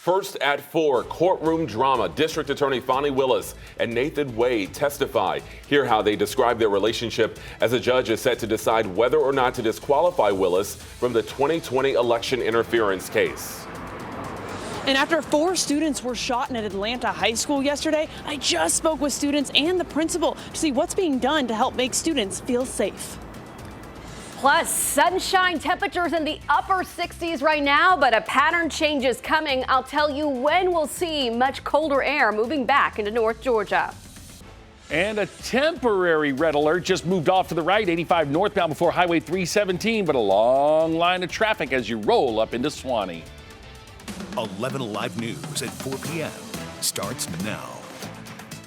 First at 4, courtroom drama. District Attorney Fani Willis and Nathan Wade testify. Hear how they describe their relationship as a judge is set to decide whether or not to disqualify Willis from the 2020 election interference case. And after 4 students were shot in an Atlanta high school yesterday, I just spoke with students and the principal to see what's being done to help make students feel safe. Plus, sunshine temperatures in the upper 60s right now, but a pattern change is coming. I'll tell you when we'll see much colder air moving back into North Georgia. And a temporary red alert just moved off to the right, 85 northbound before Highway 317, but a long line of traffic as you roll up into Suwanee. 11 Alive News at 4 p.m. starts now.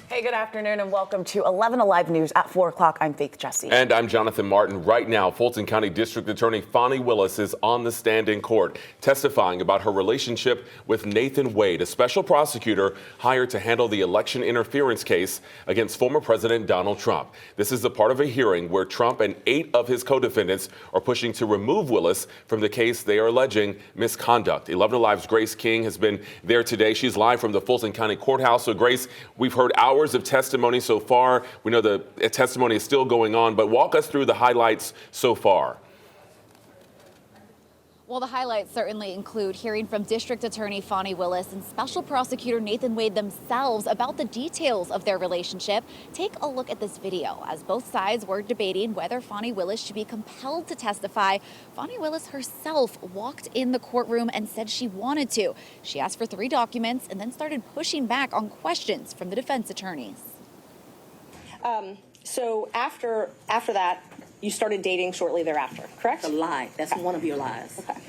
Hey, good afternoon and welcome to 11 Alive News at 4 o'clock. I'm Faith Jesse. And I'm Jonathan Martin. Right now, Fulton County District Attorney Fani Willis is on the stand in court testifying about her relationship with Nathan Wade, a special prosecutor hired to handle the election interference case against former President Donald Trump. This is a part of a hearing where Trump and 8 of his co-defendants are pushing to remove Willis from the case they are alleging misconduct. 11 Alive's Grace King has been there today. She's live from the Fulton County Courthouse. So, Grace, we've heard hours of testimony so far. We know the testimony is still going on, but walk us through the highlights so far. Well, the highlights certainly include hearing from District Attorney Fani Willis and Special Prosecutor Nathan Wade themselves about the details of their relationship. Take a look at this video as both sides were debating whether Fani Willis should be compelled to testify. Fani Willis herself walked in the courtroom and said she wanted to. She asked for 3 documents and then started pushing back on questions from the defense attorneys. So after that, you started dating shortly thereafter, correct? A lie. That's one of your lies. Okay.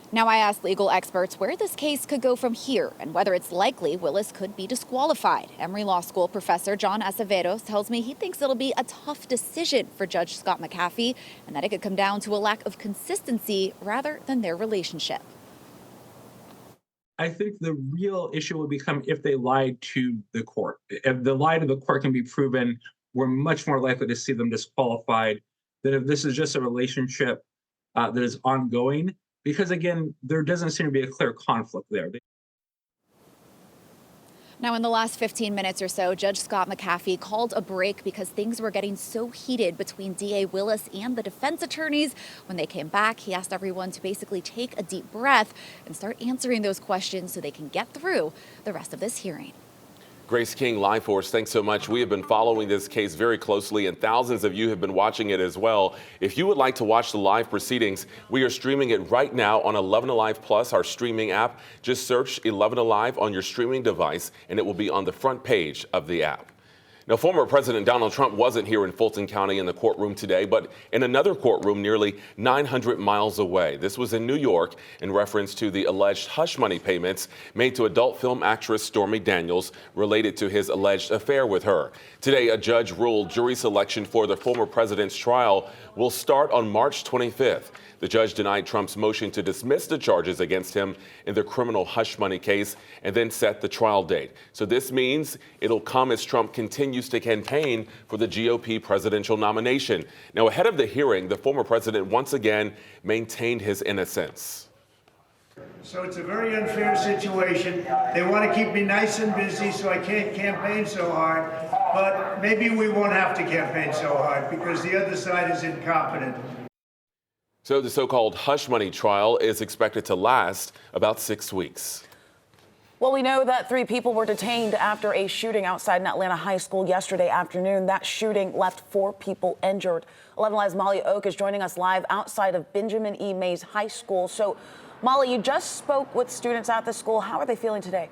Now, I asked legal experts where this case could go from here and whether it's likely Willis could be disqualified. Emory Law School professor John Acevedo tells me he thinks it'll be a tough decision for Judge Scott McAfee and that it could come down to a lack of consistency rather than their relationship. I think the real issue will become if they lied to the court. If the lie to the court can be proven, we're much more likely to see them disqualified than if this is just a relationship that is ongoing. Because again, there doesn't seem to be a clear conflict there. Now, in the last 15 minutes or so, Judge Scott McAfee called a break because things were getting so heated between DA Willis and the defense attorneys. When they came back, he asked everyone to basically take a deep breath and start answering those questions so they can get through the rest of this hearing. Grace King, live for us. Thanks so much. We have been following this case very closely, and thousands of you have been watching it as well. If you would like to watch the live proceedings, we are streaming it right now on 11 Alive Plus, our streaming app. Just search 11 Alive on your streaming device, and it will be on the front page of the app. Now, former President Donald Trump wasn't here in Fulton County in the courtroom today, but in another courtroom nearly 900 miles away. This was in New York in reference to the alleged hush money payments made to adult film actress Stormy Daniels related to his alleged affair with her. Today, a judge ruled jury selection for the former president's trial will start on March 25th. The judge denied Trump's motion to dismiss the charges against him in the criminal hush money case and then set the trial date. So this means it'll come as Trump continues to campaign for the GOP presidential nomination. Now, ahead of the hearing, the former president once again maintained his innocence. So it's a very unfair situation. They want to keep me nice and busy so I can't campaign so hard. But maybe we won't have to campaign so hard because the other side is incompetent. So the so-called hush money trial is expected to last about 6 weeks. Well, we know that 3 people were detained after a shooting outside an Atlanta high school yesterday afternoon. That shooting left 4 people injured. 11 Alive's Molly Oak is joining us live outside of Benjamin E. Mays High School. So, Molly, you just spoke with students at the school. How are they feeling today?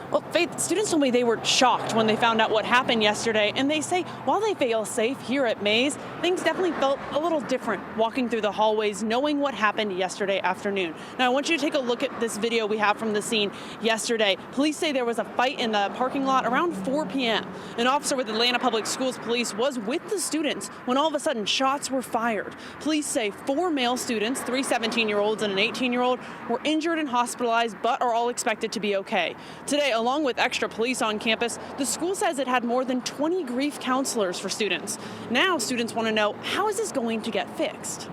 Well, Faith, students told me they were shocked when they found out what happened yesterday, and they say while they feel safe here at Mays, things definitely felt a little different walking through the hallways, knowing what happened yesterday afternoon. Now, I want you to take a look at this video we have from the scene yesterday. Police say there was a fight in the parking lot around 4 p.m. An officer with Atlanta Public Schools Police was with the students when all of a sudden shots were fired. Police say 4 male students, 3 17-year-olds and an 18-year-old, were injured and hospitalized, but are all expected to be okay. Today, along with extra police on campus, the school says it had more than 20 grief counselors for students. Now students want to know, how is this going to get fixed?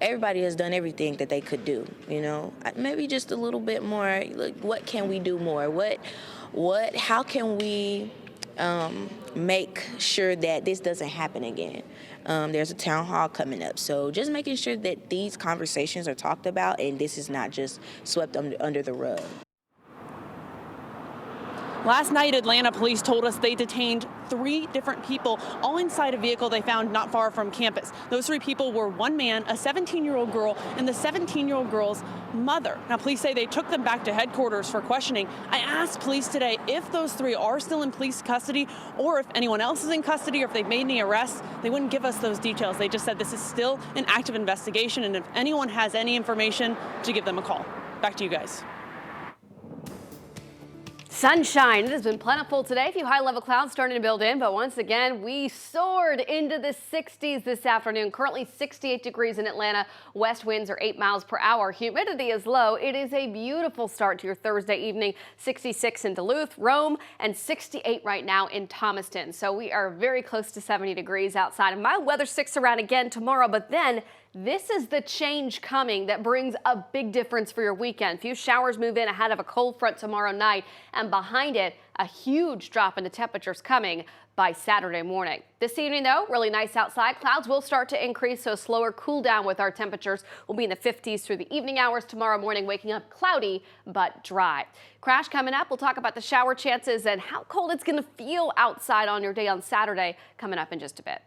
everybody has done everything that they could do, you know. Maybe just a little bit more, like, what can we do more? How can we make sure that this doesn't happen again? There's a town hall coming up, so just making sure that these conversations are talked about and this is not just swept under the rug. Last night, Atlanta police told us they detained 3 different people, all inside a vehicle they found not far from campus. Those 3 people were one man, a 17-year-old girl, and the 17-year-old girl's mother. Now, police say they took them back to headquarters for questioning. I asked police today if those 3 are still in police custody or if anyone else is in custody or if they've made any arrests. They wouldn't give us those details. They just said this is still an active investigation, and if anyone has any information, to give them a call. Back to you guys. Sunshine. It has been plentiful today. A few high-level clouds starting to build in, but once again, we soared into the 60s this afternoon. Currently 68 degrees in Atlanta. West winds are 8 miles per hour. Humidity is low. It is a beautiful start to your Thursday evening. 66 in Duluth, Rome, and 68 right now in Thomaston. So we are very close to 70 degrees outside. And mild weather sticks around again tomorrow, but then this is the change coming that brings a big difference for your weekend. Few showers move in ahead of a cold front tomorrow night, and behind it, a huge drop in the temperatures coming by Saturday morning. This evening, though, really nice outside. Clouds will start to increase, so slower cool down with our temperatures. We'll be in the 50s through the evening hours tomorrow morning, waking up cloudy but dry. Crash coming up. We'll talk about the shower chances and how cold it's going to feel outside on your day on Saturday coming up in just a bit.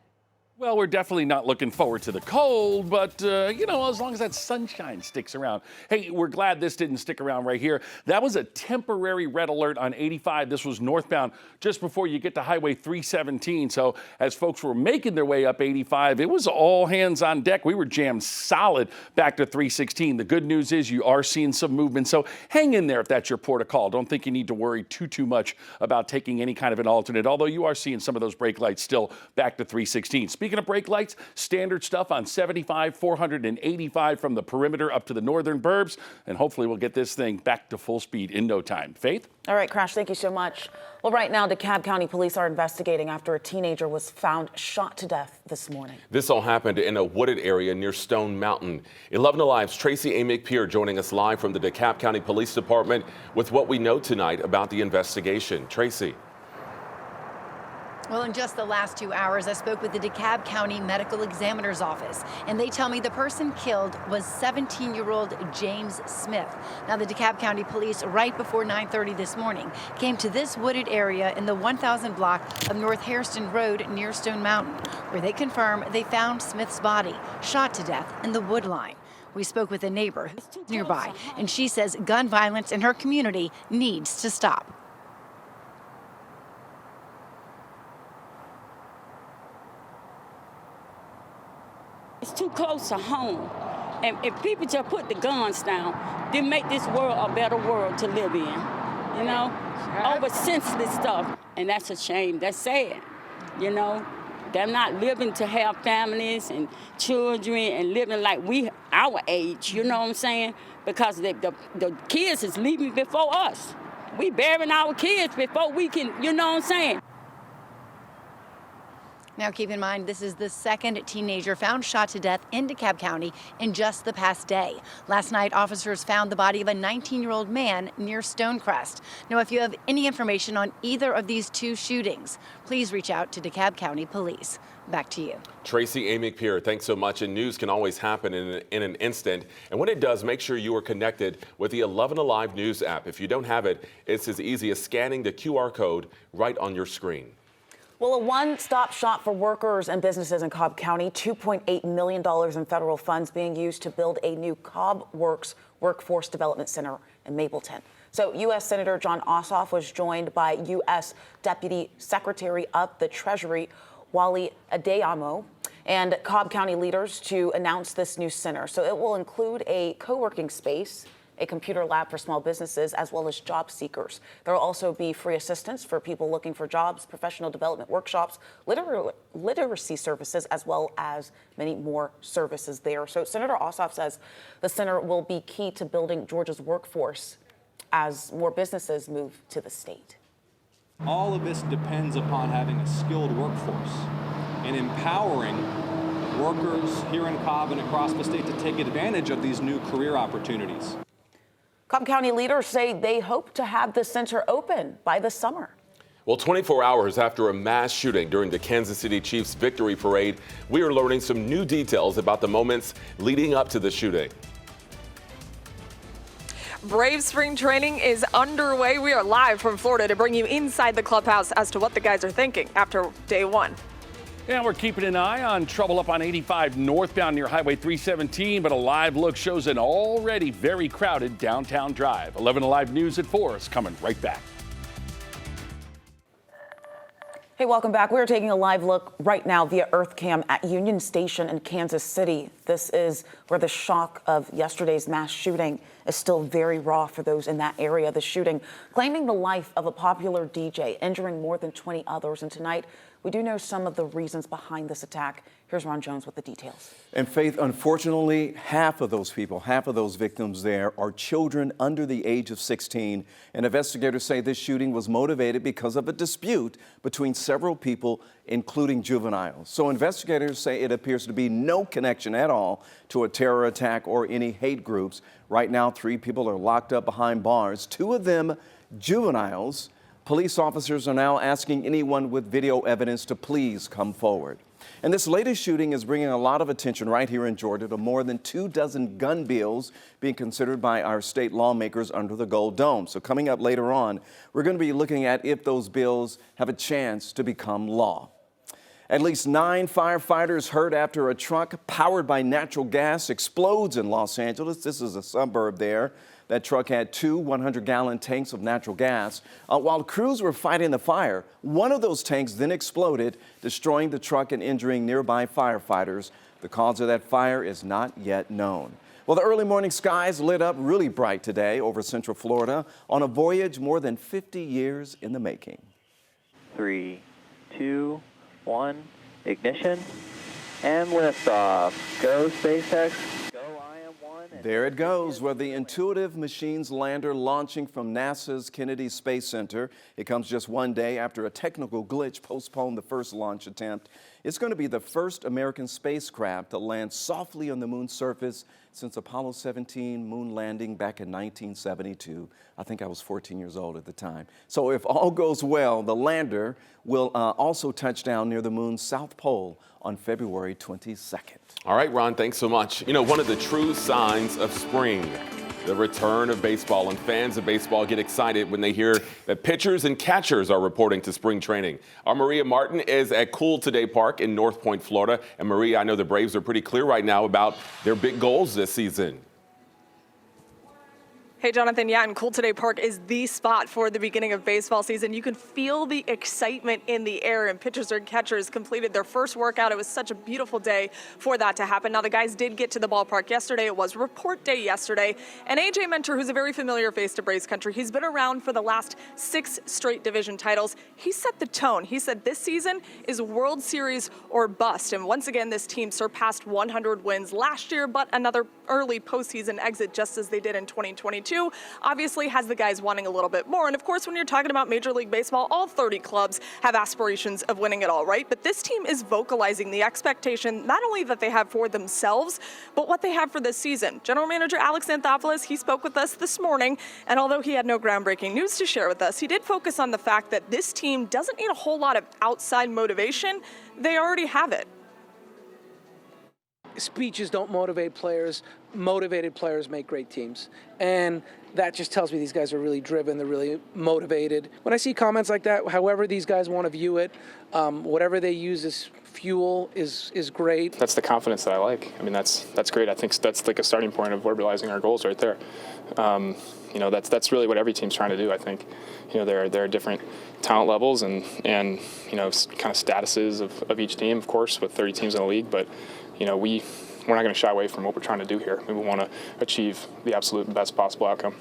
Well, we're definitely not looking forward to the cold, but, you know, as long as that sunshine sticks around. Hey, we're glad this didn't stick around right here. That was a temporary red alert on 85. This was northbound just before you get to Highway 317. So as folks were making their way up 85, it was all hands on deck. We were jammed solid back to 316. The good news is you are seeing some movement, so hang in there if that's your port of call. Don't think you need to worry too much about taking any kind of an alternate, although you are seeing some of those brake lights still back to 316. Speaking of brake lights, standard stuff on 75, 485 from the perimeter up to the northern burbs, and hopefully we'll get this thing back to full speed in no time. Faith? All right, Crash, thank you so much. Well, right now, DeKalb County police are investigating after a teenager was found shot to death this morning. This all happened in a wooded area near Stone Mountain. 11 Alive's Tracy A. McPeer joining us live from the DeKalb County Police Department with what we know tonight about the investigation. Tracy. Well, in just the last 2 hours, I spoke with the DeKalb County Medical Examiner's Office, and they tell me the person killed was 17-year-old James Smith. Now, the DeKalb County Police, right before 9:30 this morning, came to this wooded area in the 1000 block of North Hairston Road near Stone Mountain, where they confirm they found Smith's body, shot to death in the wood line. We spoke with a neighbor who's nearby, and she says gun violence in her community needs to stop. It's too close to home. And if people just put the guns down, then make this world a better world to live in. You know? Over senseless stuff. And that's a shame. That's sad. You know? They're not living to have families and children and living like our age, you know what I'm saying? Because the kids is leaving before us. We burying our kids before we can, you know what I'm saying? Now, keep in mind, this is the second teenager found shot to death in DeKalb County in just the past day. Last night, officers found the body of a 19-year-old man near Stonecrest. Now, if you have any information on either of these 2 shootings, please reach out to DeKalb County Police. Back to you. Tracy A. McPeer, thanks so much. And news can always happen in an instant. And when it does, make sure you are connected with the 11 Alive News app. If you don't have it, it's as easy as scanning the QR code right on your screen. Well, a one-stop shop for workers and businesses in Cobb County, $2.8 million in federal funds being used to build a new Cobb Works Workforce Development Center in Mapleton. So U.S. Senator Jon Ossoff was joined by U.S. Deputy Secretary of the Treasury, Wally Adeyemo, and Cobb County leaders to announce this new center. So it will include a co-working space, a computer lab for small businesses, as well as job seekers. There will also be free assistance for people looking for jobs, professional development workshops, literacy services, as well as many more services there. So Senator Ossoff says the center will be key to building Georgia's workforce as more businesses move to the state. All of this depends upon having a skilled workforce and empowering workers here in Cobb and across the state to take advantage of these new career opportunities. Cobb County leaders say they hope to have the center open by the summer. Well, 24 hours after a mass shooting during the Kansas City Chiefs victory parade, we are learning some new details about the moments leading up to the shooting. Brave spring training is underway. We are live from Florida to bring you inside the clubhouse as to what the guys are thinking after day one. Yeah, we're keeping an eye on trouble up on 85 northbound near Highway 317, but a live look shows an already very crowded downtown drive. 11 Alive News at 4 is coming right back. Hey, welcome back. We're taking a live look right now via EarthCam at Union Station in Kansas City. This is where the shock of yesterday's mass shooting is still very raw for those in that area. The shooting claiming the life of a popular DJ, injuring more than 20 others. And tonight, we do know some of the reasons behind this attack. Here's Ron Jones with the details. And Faith, unfortunately, half of those people, half of those victims there are children under the age of 16. And investigators say this shooting was motivated because of a dispute between several people, including juveniles. So investigators say it appears to be no connection at all to a terror attack or any hate groups. Right now, 3 people are locked up behind bars, 2 of them juveniles. Police officers are now asking anyone with video evidence to please come forward. And this latest shooting is bringing a lot of attention right here in Georgia to more than 24 gun bills being considered by our state lawmakers under the Gold Dome. So coming up later on, we're going to be looking at if those bills have a chance to become law. At least 9 firefighters hurt after a truck powered by natural gas explodes in Los Angeles. This is a suburb there. That truck had 2 100-gallon tanks of natural gas. While crews were fighting the fire, one of those tanks then exploded, destroying the truck and injuring nearby firefighters. The cause of that fire is not yet known. Well, the early morning skies lit up really bright today over Central Florida on a voyage more than 50 years in the making. 3, 2, 1, ignition, and liftoff. Go SpaceX. There it goes, with the Intuitive Machines lander launching from NASA's Kennedy Space Center. It comes just one day after a technical glitch postponed the first launch attempt. It's going to be the first American spacecraft to land softly on the moon's surface since Apollo 17 moon landing back in 1972. I think I was 14 years old at the time. So if all goes well, the lander will also touch down near the moon's south pole on February 22nd. All right, Ron, thanks so much. You know, one of the true signs of spring, the return of baseball, and fans of baseball get excited when they hear that pitchers and catchers are reporting to spring training. Our Maria Martin is at Cool Today Park in North Point, Florida. And Maria, I know the Braves are pretty clear right now about their big goals this season. Hey, Jonathan, yeah, and Cool Today Park is the spot for the beginning of baseball season. You can feel the excitement in the air, and pitchers and catchers completed their first workout. It was such a beautiful day for that to happen. Now, the guys did get to the ballpark yesterday. It was report day yesterday. And A.J. Minter, who's a very familiar face to Braves country, he's been around for the last 6 straight division titles. He set the tone. He said this season is World Series or bust. And once again, this team surpassed 100 wins last year, but another early postseason exit just as they did in 2022. Obviously has the guys wanting a little bit more. And of course, when you're talking about Major League Baseball, all 30 clubs have aspirations of winning it all, right? But this team is vocalizing the expectation not only that they have for themselves, but what they have for this season. General Manager Alex Anthopoulos, he spoke with us this morning, and although he had no groundbreaking news to share with us, he did focus on the fact that this team doesn't need a whole lot of outside motivation. They already have it. Speeches don't motivate players. Motivated players make great teams. And that just tells me these guys are really driven. They're really motivated. When I see comments like that, however these guys want to view it, whatever they use as fuel is great. That's the confidence that I like. I mean, that's great. I think that's like a starting point of verbalizing our goals right there. You know, that's really what every team's trying to do. I think, you know, there are different talent levels and you know, kind of statuses of each team, of course, with 30 teams in the league. But you know, we're not going to shy away from what we're trying to do here. We want to achieve the absolute best possible outcome.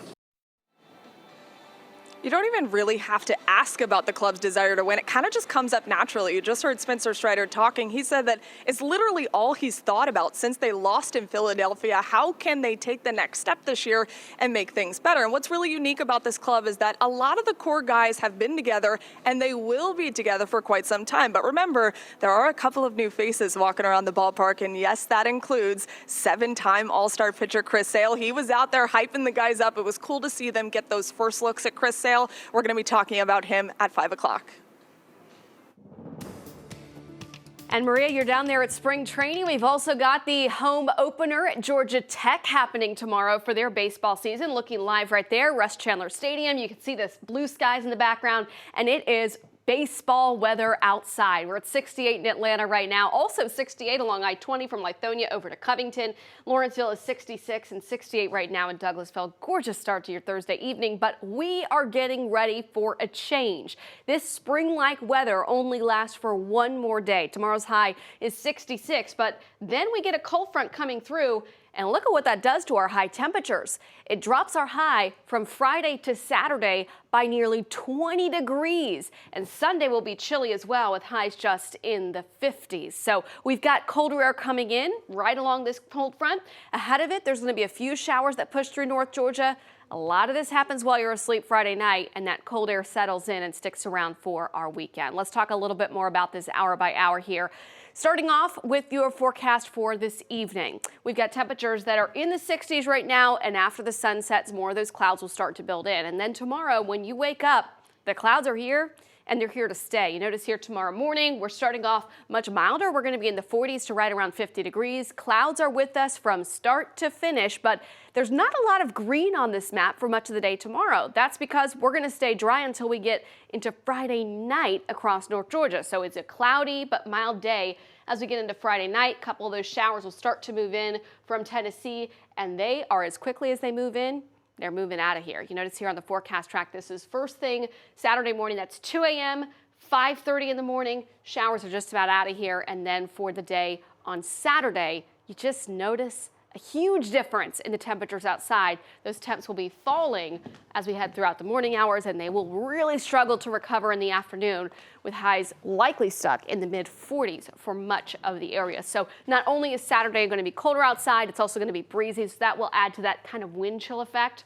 You don't even really have to ask about the club's desire to win. It kind of just comes up naturally. You just heard Spencer Strider talking. He said that it's literally all he's thought about since they lost in Philadelphia. How can they take the next step this year and make things better? And what's really unique about this club is that a lot of the core guys have been together and they will be together for quite some time. But remember, there are a couple of new faces walking around the ballpark. And yes, that includes 7-time All-Star pitcher Chris Sale. He was out there hyping the guys up. It was cool to see them get those first looks at Chris Sale. We're going to be talking about him at 5 o'clock. And Maria, you're down there at spring training. We've also got the home opener at Georgia Tech happening tomorrow for their baseball season. Looking live right there, Russ Chandler Stadium. You can see the blue skies in the background, and it is baseball weather outside. We're at 68 in Atlanta right now. Also 68 along I-20 from Lithonia over to Covington. Lawrenceville is 66 and 68 right now in Douglasville. Gorgeous start to your Thursday evening, but we are getting ready for a change. This spring-like weather only lasts for one more day. Tomorrow's high is 66, but then we get a cold front coming through. And look at what that does to our high temperatures. It drops our high from Friday to Saturday by nearly 20 degrees. And Sunday will be chilly as well with highs just in the 50s. So we've got colder air coming in right along this cold front. Ahead of it, there's going to be a few showers that push through North Georgia. A lot of this happens while you're asleep Friday night, and that cold air settles in and sticks around for our weekend. Let's talk a little bit more about this hour by hour here. Starting off with your forecast for this evening. We've got temperatures that are in the 60s right now, and after the sun sets, more of those clouds will start to build in. And then tomorrow, when you wake up, the clouds are here, and they're here to stay. You notice here tomorrow morning, we're starting off much milder. We're going to be in the 40s to right around 50 degrees. Clouds are with us from start to finish, but there's not a lot of green on this map for much of the day tomorrow. That's because we're going to stay dry until we get into Friday night across North Georgia. So it's a cloudy but mild day. As we get into Friday night, a couple of those showers will start to move in from Tennessee, and they are, as quickly as they move in, they're moving out of here. You notice here on the forecast track, this is first thing Saturday morning. That's 2 a.m., 5:30 in the morning. Showers are just about out of here. And then for the day on Saturday, you just notice a huge difference in the temperatures outside. Those temps will be falling as we head throughout the morning hours, and they will really struggle to recover in the afternoon with highs likely stuck in the mid-40s for much of the area. So not only is Saturday going to be colder outside, it's also going to be breezy, so that will add to that kind of wind chill effect.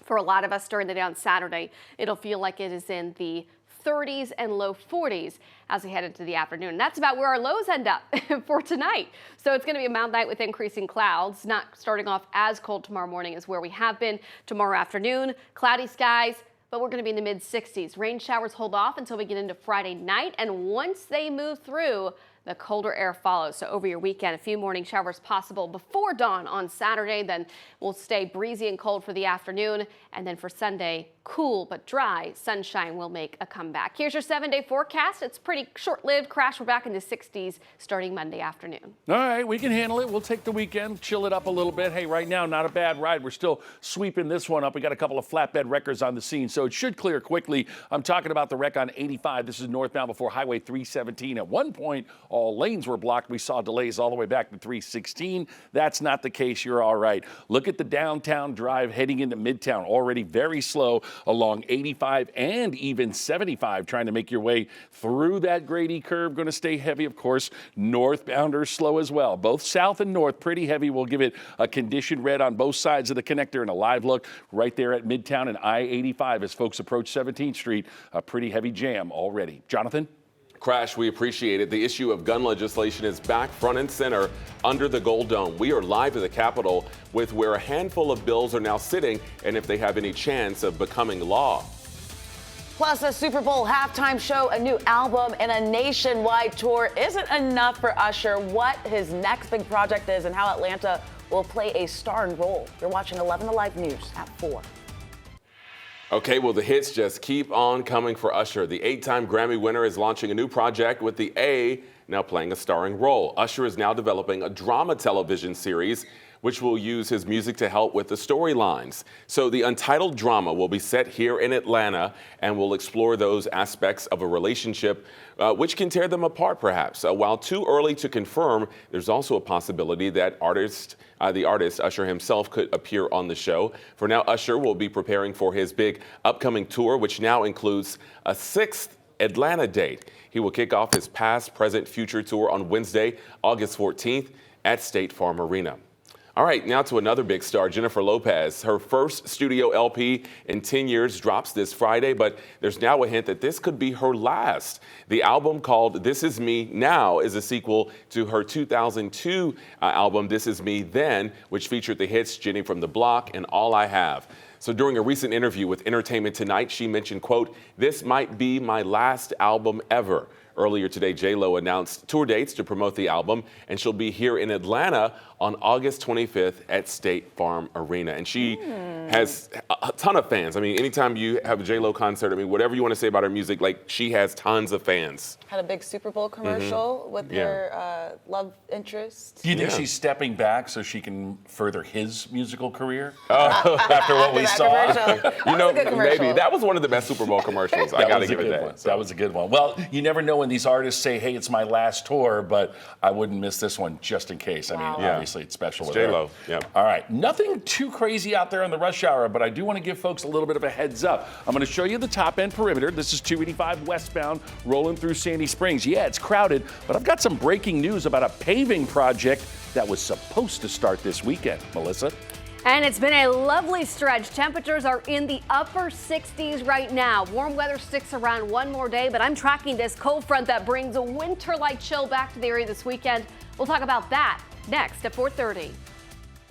For a lot of us during the day on Saturday, it'll feel like it is in the 30s and low 40s as we head into the afternoon. And that's about where our lows end up for tonight. So it's going to be a mild night with increasing clouds, not starting off as cold tomorrow morning as where we have been. Tomorrow afternoon, cloudy skies, but we're going to be in the mid-60s. Rain showers hold off until we get into Friday night, and once they move through, the colder air follows. So over your weekend, a few morning showers possible before dawn on Saturday. Then we'll stay breezy and cold for the afternoon. And then for Sunday, cool but dry. Sunshine will make a comeback. Here's your 7-day forecast. It's pretty short-lived crash. We're back in the 60s starting Monday afternoon. All right, we can handle it. We'll take the weekend, chill it up a little bit. Hey, right now, not a bad ride. We're still sweeping this one up. We got a couple of flatbed wreckers on the scene, so it should clear quickly. I'm talking about the wreck on 85. This is northbound before Highway 317. At one point, all lanes were blocked. We saw delays all the way back to 316. That's not the case. You're all right. Look at the downtown drive heading into Midtown. Already very slow along 85 and even 75, trying to make your way through that Grady curve. Going to stay heavy, of course. Northbounders slow as well. Both south and north pretty heavy. We'll give it a condition red on both sides of the connector and a live look right there at Midtown and I-85 as folks approach 17th Street. A pretty heavy jam already. Jonathan? Crash, we appreciate it. The issue of gun legislation is back front and center under the Gold Dome. We are live at the Capitol with where a handful of bills are now sitting and if they have any chance of becoming law. Plus, a Super Bowl halftime show, a new album, and a nationwide tour isn't enough for Usher. What his next big project is and how Atlanta will play a starring role. You're watching 11 Alive News at 4. Okay, well, the hits just keep on coming for Usher. The 8-time Grammy winner is launching a new project with the A now playing a starring role. Usher is now developing a drama television series which will use his music to help with the storylines. So the Untitled drama will be set here in Atlanta and will explore those aspects of a relationship which can tear them apart, perhaps. While too early to confirm, there's also a possibility that the artist Usher himself could appear on the show. For now, Usher will be preparing for his big upcoming tour, which now includes a 6th Atlanta date. He will kick off his Past, Present, Future tour on Wednesday, August 14th at State Farm Arena. All right, now to another big star, Jennifer Lopez. Her first studio LP in 10 years drops this Friday, but there's now a hint that this could be her last. The album, called This Is Me Now, is a sequel to her 2002 album, This Is Me Then, which featured the hits Jenny from the Block and All I Have. So during a recent interview with Entertainment Tonight, she mentioned, quote, "This might be my last album ever." Earlier today, J-Lo announced tour dates to promote the album, and she'll be here in Atlanta on August 25th at State Farm Arena. And she has a ton of fans. I mean, anytime you have a J-Lo concert, I mean, whatever you want to say about her music, like, she has tons of fans. Had a big Super Bowl commercial with her love interest. Do you think she's stepping back so she can further his musical career? After what we saw? You know, maybe. That was one of the best Super Bowl commercials. I got to give it that. That was a good one. Well, you never know when these artists say, hey, it's my last tour, but I wouldn't miss this one just in case. I mean, obviously it's special. It's J-Lo. Yeah. All right. Nothing too crazy out there on the rush hour, but I do want to give folks a little bit of a heads up. I'm going to show you the top end perimeter. This is 285 westbound rolling through Sandy Springs. Yeah, it's crowded, but I've got some breaking news about a paving project that was supposed to start this weekend. Melissa? And it's been a lovely stretch. Temperatures are in the upper 60s right now. Warm weather sticks around one more day, but I'm tracking this cold front that brings a winter-like chill back to the area this weekend. We'll talk about that next at 4:30.